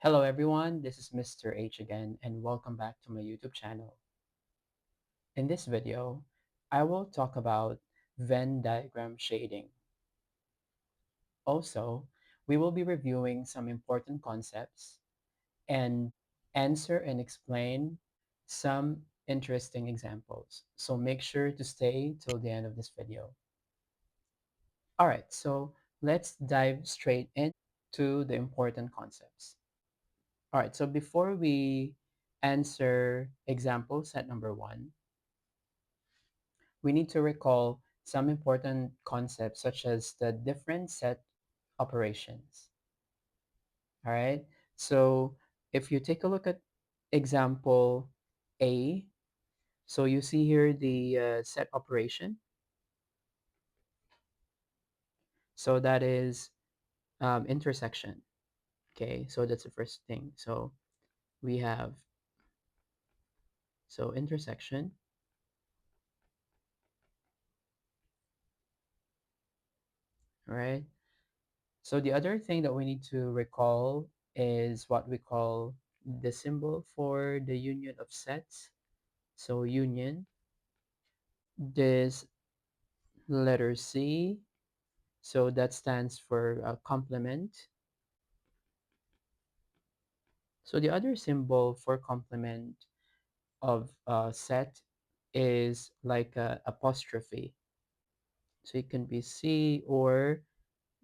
Hello everyone, this is Mr. H again and welcome back to my YouTube channel. In this video, I will talk about Venn diagram shading. Also, we will be reviewing some important concepts and answer and explain some interesting examples. So make sure to stay till the end of this video. Alright, so let's dive straight into the important concepts. Alright, so before we answer example set number one, we need to recall some important concepts such as the different set operations. All right. So if you take a look at example A, so you see here the set operation. So that is intersection. Okay. So that's the first thing. So we have, so intersection. All right. So the other thing that we need to recall is what we call the symbol for the union of sets. So union, this letter C, so that stands for complement. So the other symbol for complement of set is like a apostrophe. So it can be C or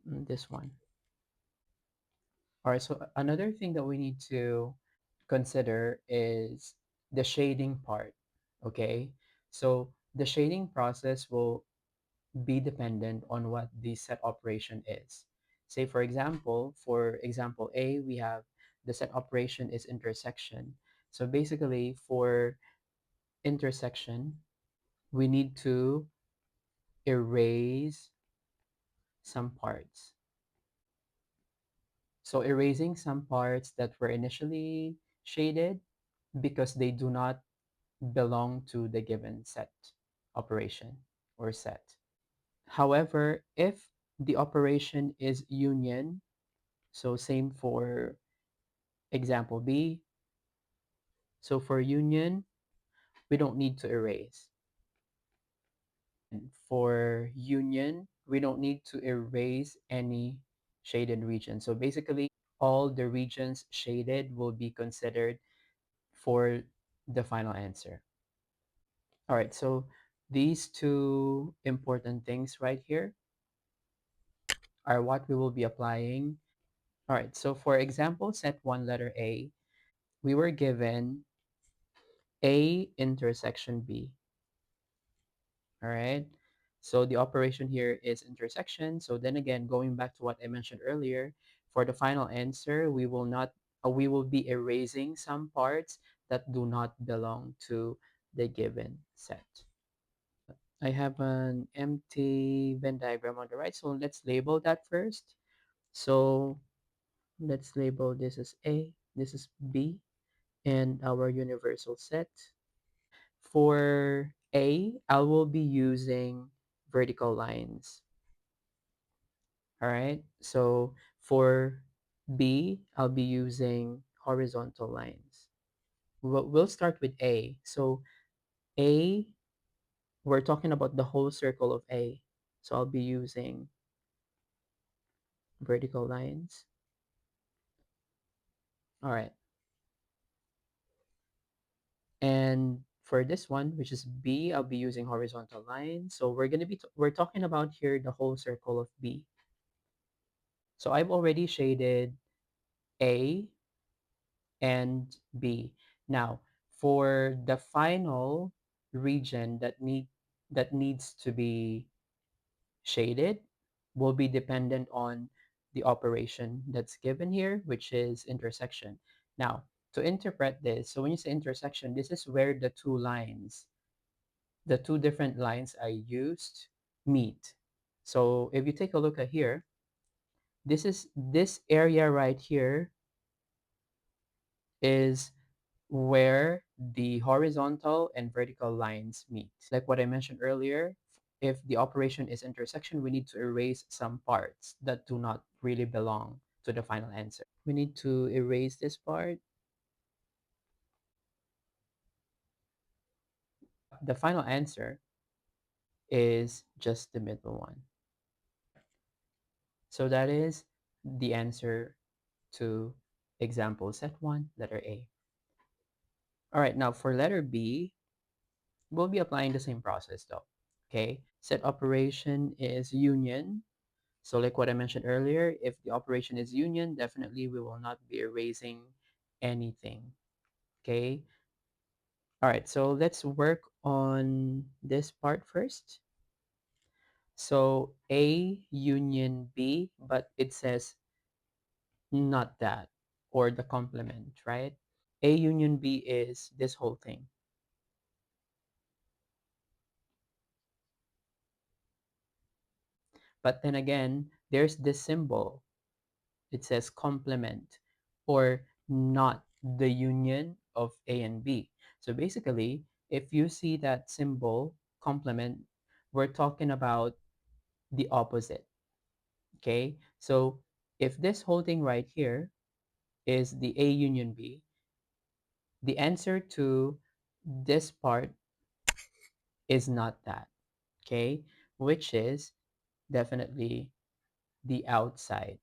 this one. All right, so another thing that we need to consider is the shading part, okay? So the shading process will be dependent on what the set operation is. Say for example A, we have the set operation is intersection. So basically for intersection, we need to erase some parts. So erasing some parts that were initially shaded because they do not belong to the given set operation or set. However, if the operation is union, so same for example B. So for union, we don't need to erase. And for union, we don't need to erase any shaded region. So basically, all the regions shaded will be considered for the final answer. All right, so these two important things right here are what we will be applying. All right, so for example, set one letter A, we were given A intersection B. All right. So the operation here is intersection. So then again, going back to what I mentioned earlier, for the final answer, we will be erasing some parts that do not belong to the given set. I have an empty Venn diagram on the right. So let's label that first. So let's label this as A, this is B, and our universal set. For A, I will be using vertical lines. All right. So for B, I'll be using horizontal lines. We'll start with A. So A, we're talking about the whole circle of A. So I'll be using vertical lines. All right. And for this one, which is B, I'll be using horizontal lines. So we're talking about here the whole circle of B. So I've already shaded A and B. Now, for the final region that needs to be shaded will be dependent on the operation that's given here, which is intersection. Now, to interpret this, so when you say intersection, this is where the two different lines I used meet. So if you take a look at here, this area right here is where the horizontal and vertical lines meet. Like what I mentioned earlier, if the operation is intersection, we need to erase some parts that do not really belong We need to erase this part. The final answer is just the middle one. So that is the answer to example set 1, letter A. All right, now for letter B, we'll be applying the same process though. Okay, set operation is union. So like what I mentioned earlier, if the operation is union, definitely we will not be erasing anything. Okay, all right, so let's work on this part first. So A union B, but it says not that, or the complement, right? A union B is this whole thing. But then again, there's this symbol. It says complement or not the union of A and B. So basically, if you see that symbol complement, we're talking about the opposite. Okay. So if this whole thing right here is the A union B, the answer to this part is not that. Okay. Which is definitely the outside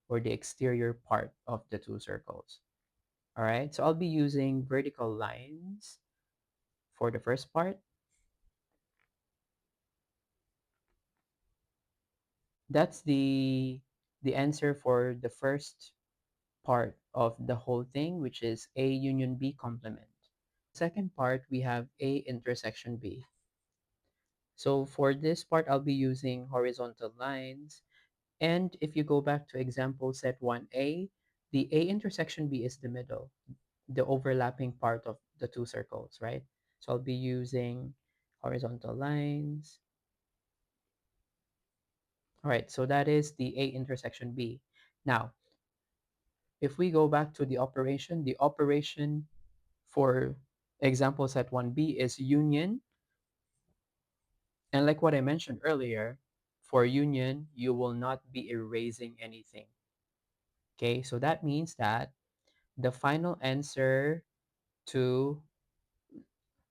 or the exterior part of the two circles. All right, so I'll be using vertical lines for the first part. That's the answer for the first part of the whole thing, which is A union B complement. Second part, we have A intersection B. So for this part, I'll be using horizontal lines. And if you go back to example set 1A, the A intersection B is the middle, the overlapping part of the two circles, right? So I'll be using horizontal lines. All right, so that is the A intersection B. Now, if we go back to the operation for example set 1B is union. And like what I mentioned earlier, for union, you will not be erasing anything. Okay, so that means that the final answer to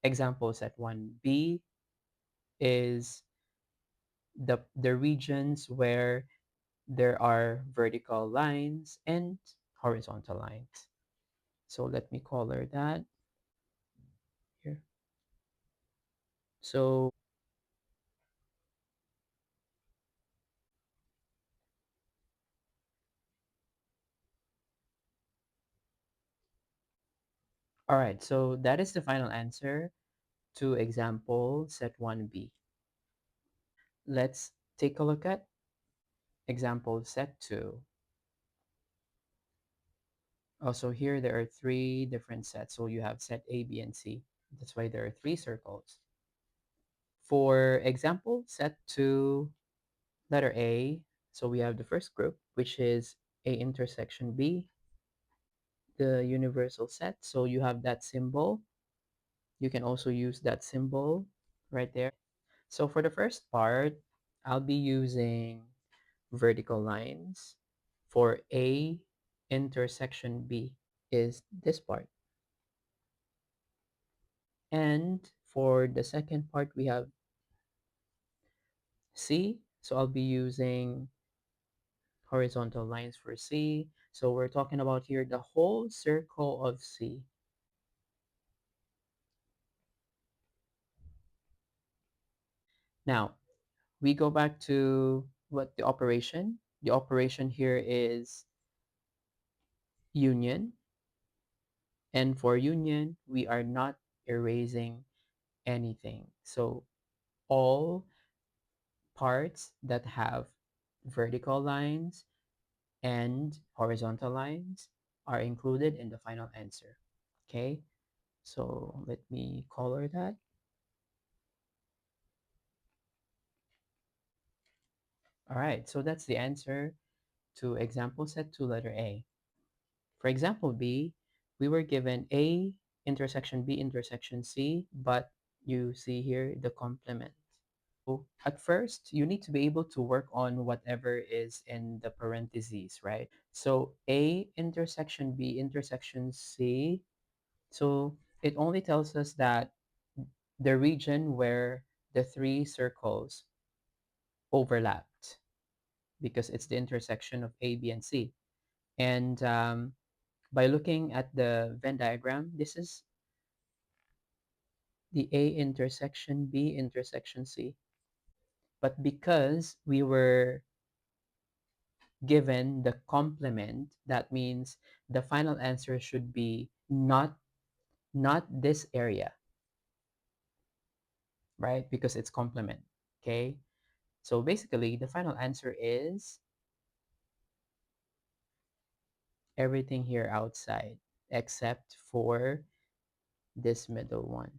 example set 1B is the regions where there are vertical lines and horizontal lines. So let me color that here. So, all right, so that is the final answer to example set 1B. Let's take a look at example set 2. Also here there are three different sets. So you have set A, B, and C. That's why there are three circles. For example set 2, letter A, so we have the first group, which is A intersection B, the universal set. So you have that symbol. You can also use that symbol right there. So for the first part, I'll be using vertical lines. For A intersection B is this part. And for the second part, we have C. So I'll be using horizontal lines for C. So we're talking about here the whole circle of C. Now, we go back to what the operation. The operation here is union. And for union, we are not erasing anything. So all parts that have vertical lines and horizontal lines are included in the final answer. Okay, so let me color that. All right, so that's the answer to example set 2, letter A. For example B, we were given A intersection B intersection C, but you see here the complement. At first, you need to be able to work on whatever is in the parentheses, right? So A intersection B intersection C. So it only tells us that the region where the three circles overlapped because it's the intersection of A, B, and C. And by looking at the Venn diagram, this is the A intersection B intersection C. But because we were given the complement, that means the final answer should be not this area, right? Because it's complement. Okay. So basically the final answer is everything here outside except for this middle one.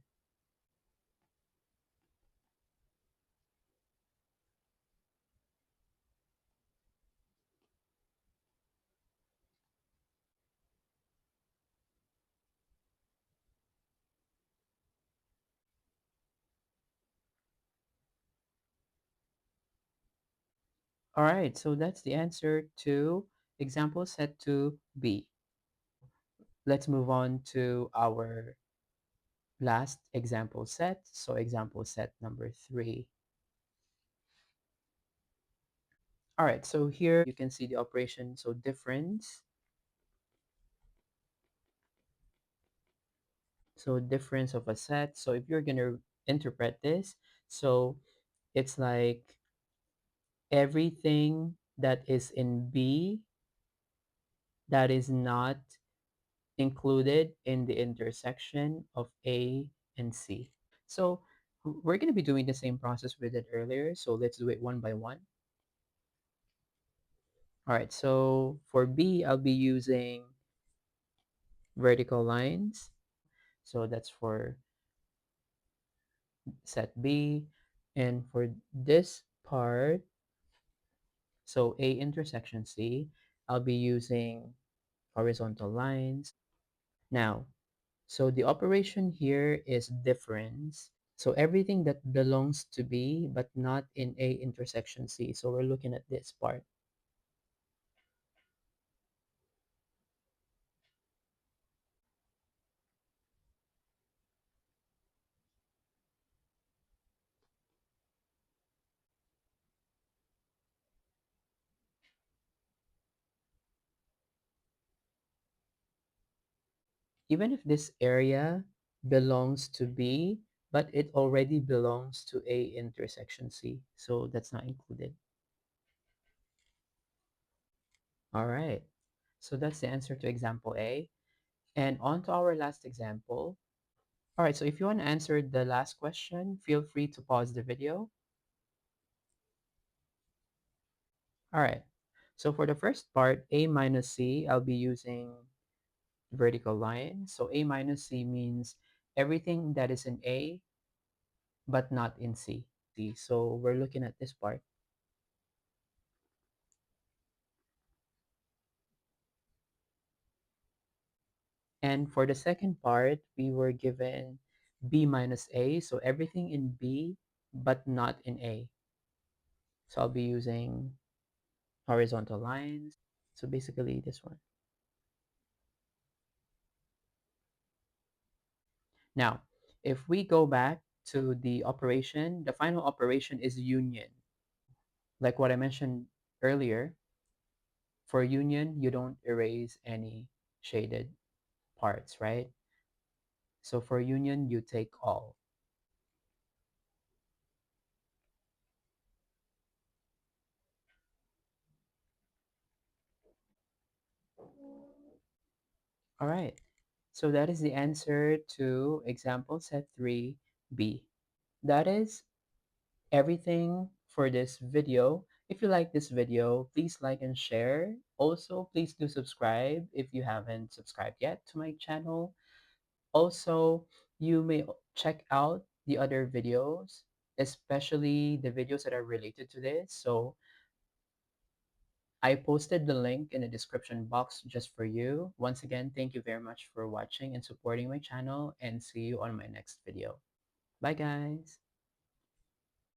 All right, so that's the answer to example set 2B. Let's move on to our last example set. So example set number 3. All right, so here you can see the operation. So difference. So difference of a set. So if you're going to interpret this, so it's like everything that is in B that is not included in the intersection of A and C. So we're going to be doing the same process we did earlier. So let's do it one by one. All right, so for B, I'll be using vertical lines. So that's for set B. And for this part, so A intersection C, I'll be using horizontal lines. Now, so the operation here is difference. So everything that belongs to B but not in A intersection C. So we're looking at this part. Even if this area belongs to B, but it already belongs to A intersection C. So that's not included. All right. So that's the answer to example A. And on to our last example. All right, so if you want to answer the last question, feel free to pause the video. All right. So for the first part, A minus C, I'll be using vertical line. So A minus C means everything that is in A but not in C. So we're looking at this part. And for the second part, we were given B minus A. So everything in B but not in A. So I'll be using horizontal lines. So basically this one. Now, if we go back to the operation, the final operation is union. Like what I mentioned earlier, for union, you don't erase any shaded parts, right? So for union, you take all. All right. So that is the answer to example set 3B. That is everything for this video. If you like this video, please like and share. Also, please do subscribe if you haven't subscribed yet to my channel. Also, you may check out the other videos, especially the videos that are related to this. So I posted the link in the description box just for you. Once again, thank you very much for watching and supporting my channel, and see you on my next video. Bye guys!